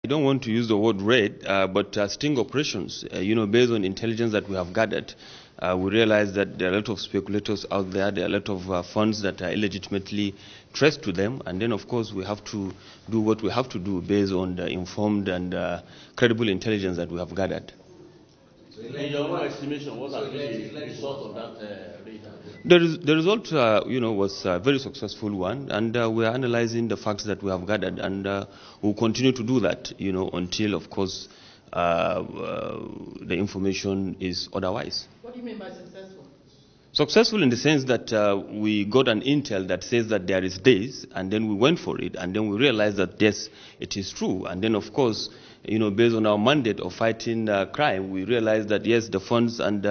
I don't want to use the word raid, but sting operations, based on intelligence that we have gathered, we realize that there are a lot of speculators out there, there are a lot of funds that are illegitimately traced to them, and then of course we have to do what we have to do based on the informed and credible intelligence that we have gathered. So in your own estimation, what are the results of that raid? The result, was a very successful one, and we are analyzing the facts that we have gathered, and we'll continue to do that, until, of course, the information is otherwise. What do you mean by successful? Successful in the sense that we got an intel that says that there is this, and then we went for it, and then we realized that yes, it is true, and then of course, based on our mandate of fighting crime, we realized that yes, the funds and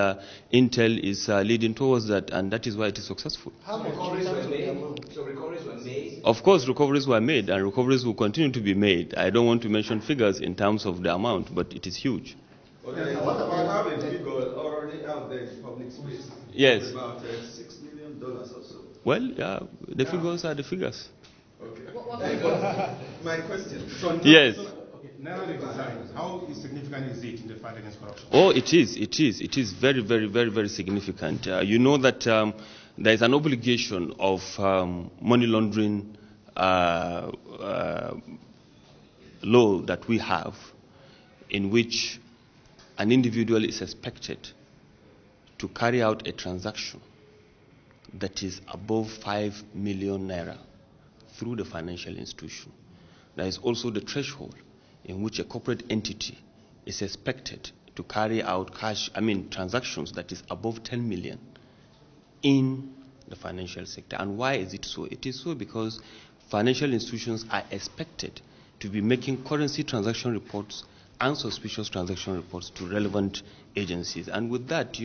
intel is leading towards that, and that is why it is successful. How recoveries were made? So recoveries were made? Of course, recoveries were made, and recoveries will continue to be made. I don't want to mention figures in terms of the amount, but it is huge. Okay, what about having figure already out there in public space? Yes. About $6 million or so. Well, the figures are the figures. Okay. My question. Yes. Naira Redesign, how significant is it in the fight against corruption? Oh, it is. It is very, very, very, very significant. You know that there is an obligation of money laundering law that we have, in which an individual is expected to carry out a transaction that is above 5 million naira through the financial institution. There is also the threshold in which a corporate entity is expected to carry out transactions that is above 10 million in the financial sector. And why is it so? It is so because financial institutions are expected to be making currency transaction reports and suspicious transaction reports to relevant agencies. And with that,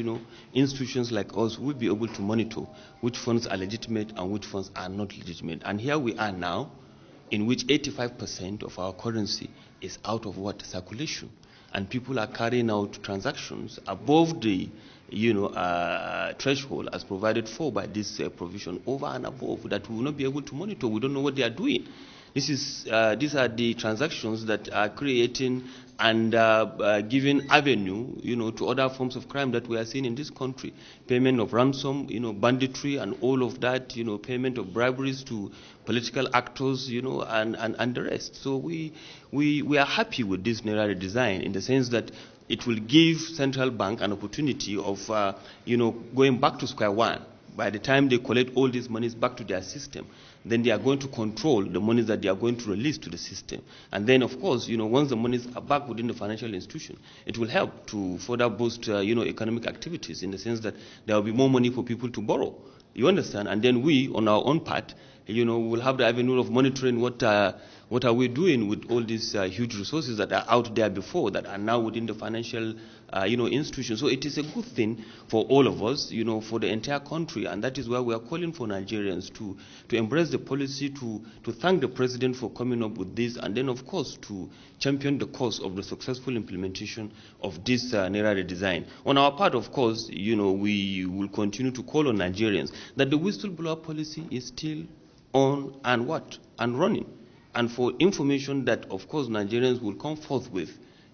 institutions like us will be able to monitor which funds are legitimate and which funds are not legitimate. And here we are now, in which 85% of our currency is out of circulation, and people are carrying out transactions above the threshold as provided for by this provision, over and above that we will not be able to monitor. We don't know what they are doing. These are the transactions that are creating and giving avenue, to other forms of crime that we are seeing in this country. Payment of ransom, banditry and all of that, payment of briberies to political actors, and the rest. So we are happy with this Naira Redesign in the sense that it will give central bank an opportunity of, going back to square one. By the time they collect all these monies back to their system, then they are going to control the monies that they are going to release to the system. And then, of course, once the monies are back within the financial institution, it will help to further boost, economic activities in the sense that there will be more money for people to borrow. You understand? And then we, on our own part, will have the avenue of monitoring what are we doing with all these huge resources that are out there before, that are now within the financial institution. So it is a good thing for all of us, for the entire country, and that is why we are calling for Nigerians to embrace the policy, to thank the president for coming up with this, and then of course to champion the cause of the successful implementation of this Naira Redesign. On our part, of course, we will continue to call on Nigerians that the whistleblower policy is still on and running, and for information that of course Nigerians will come forth with,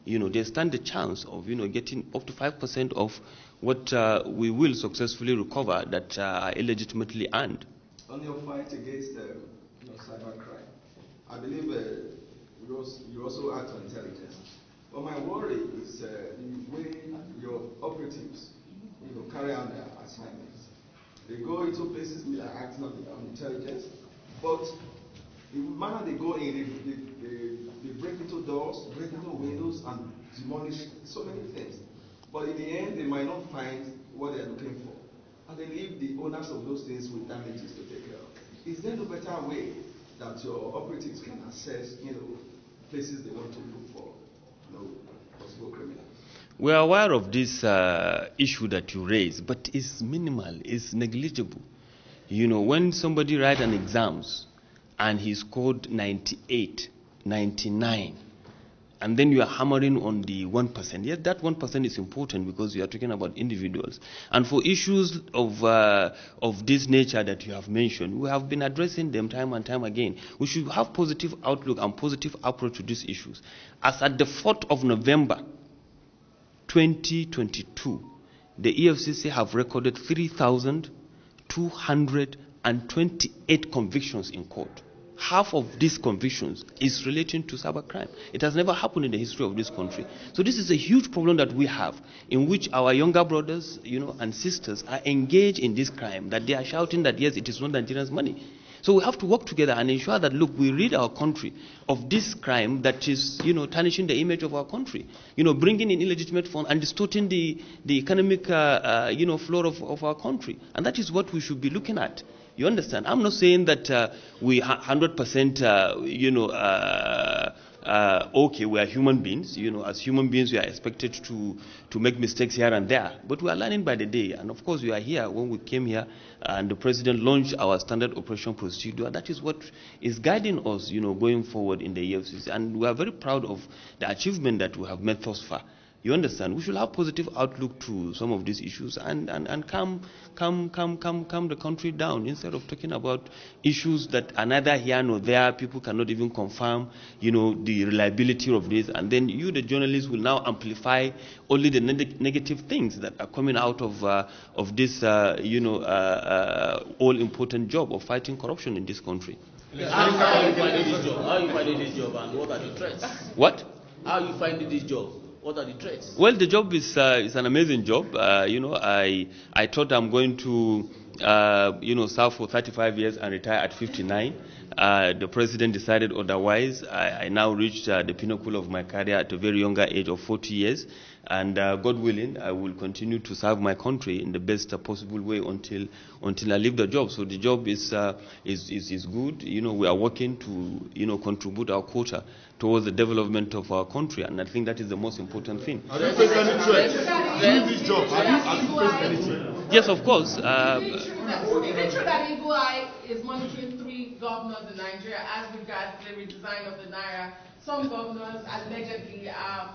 they stand the chance of getting up to 5% of what we will successfully recover that are illegitimately earned. On your fight against cybercrime, I believe you also act on intelligence. But my worry is the way your operatives carry out their assignments. They go into places where they are acting on intelligence, but the manner they go in, they break into doors, break into windows, and demolish so many things. But in the end, they might not find what they're looking for. And they leave the owners of those things with damages to take care of. Is there no better way that your operatives can assess, places they want to look for, possible criminals? We are aware of this issue that you raise, but it's minimal, it's negligible. When somebody writes an exams and he scored 98, 99, and then you are hammering on the 1%. Yes, that 1% is important because you are talking about individuals. And for issues of this nature that you have mentioned, we have been addressing them time and time again. We should have positive outlook and positive approach to these issues. As at the 4th of November, 2022, the EFCC have recorded 3,228 convictions in court. Half of these convictions is relating to cybercrime. It has never happened in the history of this country. So this is a huge problem that we have, in which our younger brothers, and sisters are engaged in this crime, that they are shouting that, yes, it is not Nigerians' money. So we have to work together and ensure that, look, we rid our country of this crime that is, tarnishing the image of our country, bringing in illegitimate funds and distorting the economic, flow of our country. And that is what we should be looking at. You understand? I'm not saying that we 100%, okay, we are human beings. As human beings, we are expected to make mistakes here and there. But we are learning by the day. And of course, we are here when we came here and the president launched our standard operation procedure. That is what is guiding us, going forward in the EFCC. And we are very proud of the achievement that we have made thus far. You understand? We should have positive outlook to some of these issues and calm the country down instead of talking about issues that are neither here nor there. People cannot even confirm, the reliability of this. And then you, the journalists, will now amplify only the negative things that are coming out of this, all-important job of fighting corruption in this country. How are you finding this job? How are you finding this job, and what are the threats? What? How are you finding this job? What are the threats? Well, the job is an amazing job. I thought I'm going to serve for 35 years and retire at 59. The president decided otherwise. I now reached the pinnacle of my career at a very younger age of 40 years. And God willing, I will continue to serve my country in the best possible way until I leave the job. So the job is good. We are working to contribute our quota towards the development of our country, and I think that is the most important thing. Are you facing any threat doing this job? Are you facing any threat? Yes, of course. Is it true that Eagle Eye is monitoring 3 governors in Nigeria as regards the redesign of the Naira? Some governors allegedly are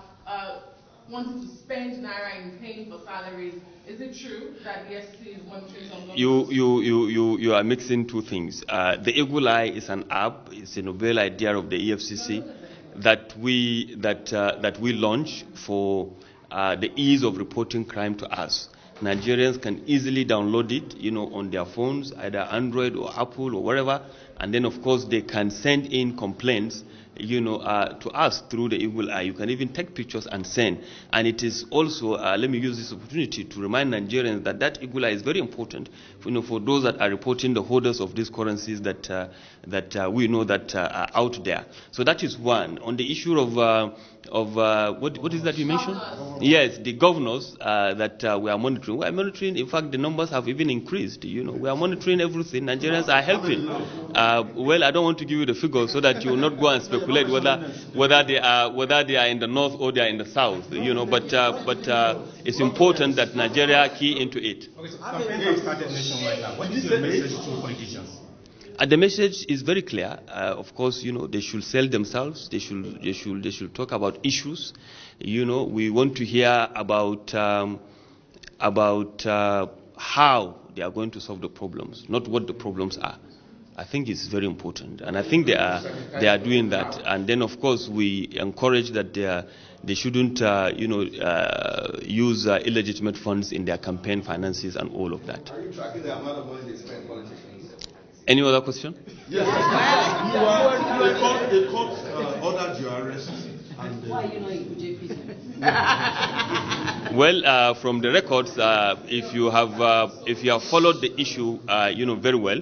wanting to spend Naira in paying for salaries. Is it true that the EFCC is monitoring some governors? You are mixing two things. The Eagle Eye is an app. It's a novel idea of the EFCC that we launch for the ease of reporting crime to us. Nigerians can easily download it, on their phones, either Android or Apple or wherever, and then of course they can send in complaints, to us through the Eagle Eye. You can even take pictures and send. And it is also, let me use this opportunity to remind Nigerians that Eagle Eye is very important, for those that are reporting the holders of these currencies that we know that are out there. So that is one. On the issue of what is that you mentioned? Yes, the governors that we are monitoring. We are monitoring. In fact, the numbers have even increased. We are monitoring everything. Nigerians are helping. Well, I don't want to give you the figures so that you will not go and speculate whether they are in the north or they are in the south. But it's important that Nigeria key into it. Okay, so campaigns have started nationwide now. What is your message to politicians? The message is very clear. Of course, they should sell themselves. They should talk about issues. We want to hear about how they are going to solve the problems, not what the problems are. I think it's very important, and I think they are doing that. And then, of course, we encourage that they shouldn't use illegitimate funds in their campaign finances and all of that. Are you tracking the amount of money they spend politicians? Any other question? Yes. The court ordered your arrest. Why are you not in JP? Well, from the records, if you have followed the issue, very well,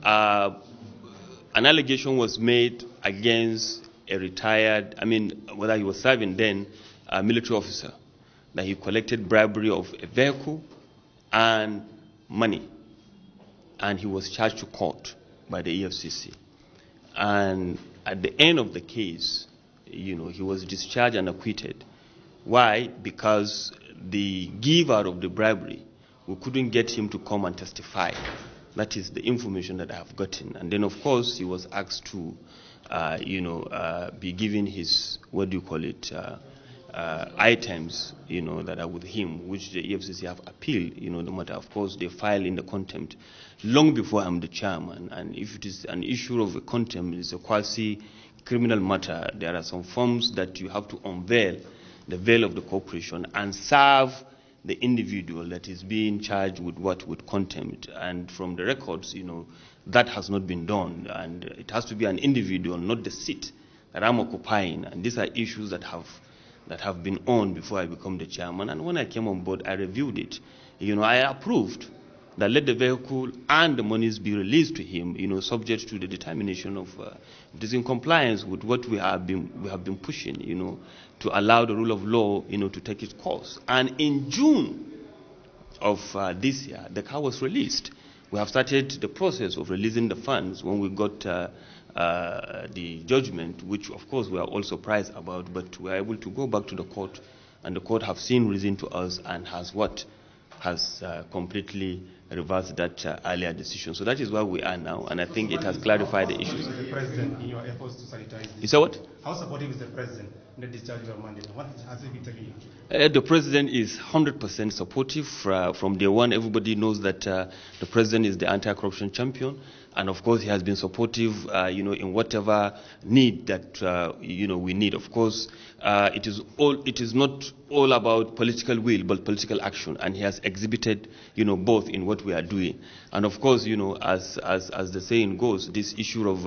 an allegation was made against a retired, whether he was serving then, a military officer, that he collected bribery of a vehicle and money. And he was charged to court by the EFCC. And at the end of the case, he was discharged and acquitted. Why? Because the giver of the bribery, we couldn't get him to come and testify. That is the information that I have gotten. And then, of course, he was asked to be given his, what do you call it, items, that are with him, which the EFCC have appealed, the matter. Of course, they file in the contempt long before I'm the chairman. And if it is an issue of a contempt, it's a quasi-criminal matter. There are some forms that you have to unveil the veil of the corporation and serve the individual that is being charged with with contempt. And from the records, that has not been done. And it has to be an individual, not the seat that I'm occupying. And these are issues that have been on before I become the chairman. And when I came on board, I reviewed it. I approved that let the vehicle and the monies be released to him, subject to the determination of it is in compliance with what we have been pushing, to allow the rule of law, to take its course. And in June of this year, the car was released. We have started the process of releasing the funds when we got the judgment, which of course we are all surprised about, but we are able to go back to the court, and the court have seen reason to us and has completely reversed that earlier decision. So that is where we are now, and I think it has clarified the issues. The president in your efforts to sanitize this? You say what? How supportive is the president in the discharge of your mandate? What has he been telling you? The president is 100% supportive. From day one, everybody knows that the president is the anti-corruption champion. And of course, he has been supportive, in whatever need that, we need. Of course, it is not all about political will, but political action. And he has exhibited, both in what we are doing. And of course, as the saying goes, this issue of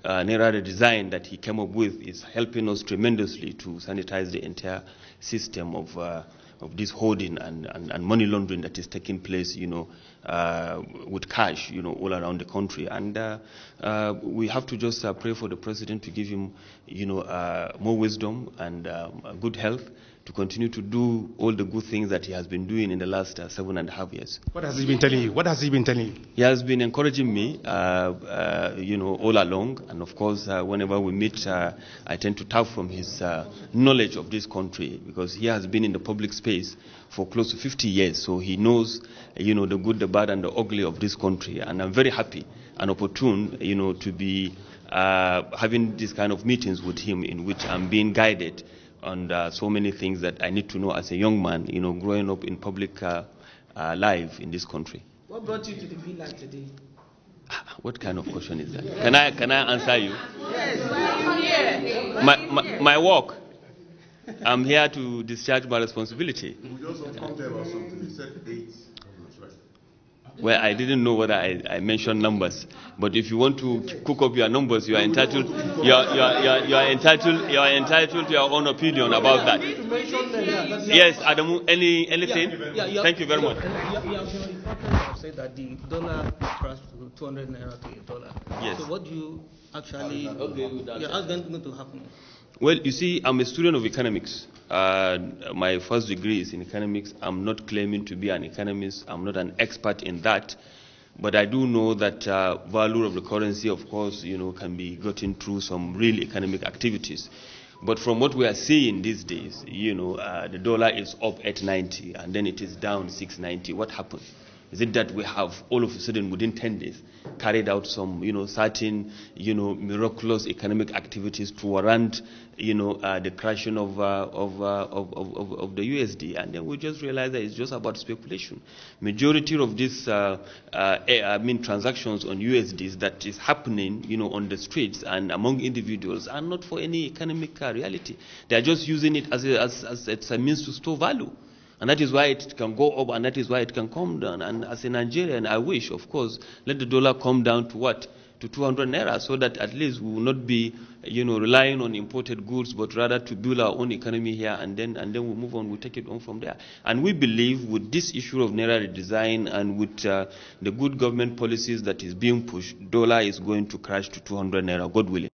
Naira Redesign that he came up with is helping us tremendously to sanitize the entire system of this hoarding and money laundering that is taking place, with cash, all around the country. And we have to just pray for the president to give him, more wisdom and good health to continue to do all the good things that he has been doing in the last 7.5 years. What has he been telling you? What has he been telling you? He has been encouraging me, all along. And of course, whenever we meet, I tend to tap from his knowledge of this country, because he has been in the public space for close to 50 years. So he knows, the good, the bad, and the ugly of this country. And I'm very happy and opportune, to be having these kind of meetings with him, in which I'm being guided on so many things that I need to know as a young man, growing up in public life in this country. What brought you to the villa today? What kind of question is that? Can I answer you? Yes. My work. I'm here to discharge my responsibility. We also come about something. You said 8. Well, I didn't know whether I mentioned numbers, but if you want to cook up your numbers, you are entitled. You are entitled to your own opinion about that. Yes, Adamu. Anything? Thank you very much. You have said that the dollar crashed to 200 naira to $1. Yes. So what do you actually? How's going to happen? Well, you see, I'm a student of economics. My first degree is in economics. I'm not claiming to be an economist. I'm not an expert in that. But I do know that value of the currency, of course, can be gotten through some real economic activities. But from what we are seeing these days, the dollar is up 890 and then it is down 690. What happened? Is it that we have all of a sudden within 10 days carried out some, certain, miraculous economic activities to warrant, the crashing of the USD, and then we just realize that it's just about speculation. Majority of these, transactions on USDs that is happening, on the streets and among individuals are not for any economic reality. They are just using it as a means to store value. And that is why it can go up and that is why it can come down. And as a Nigerian, I wish, of course, let the dollar come down to what? To 200 naira, so that at least we will not be, relying on imported goods, but rather to build our own economy here, and then we move on, we take it on from there. And we believe with this issue of Naira Redesign and with the good government policies that is being pushed, dollar is going to crash to 200 naira, God willing.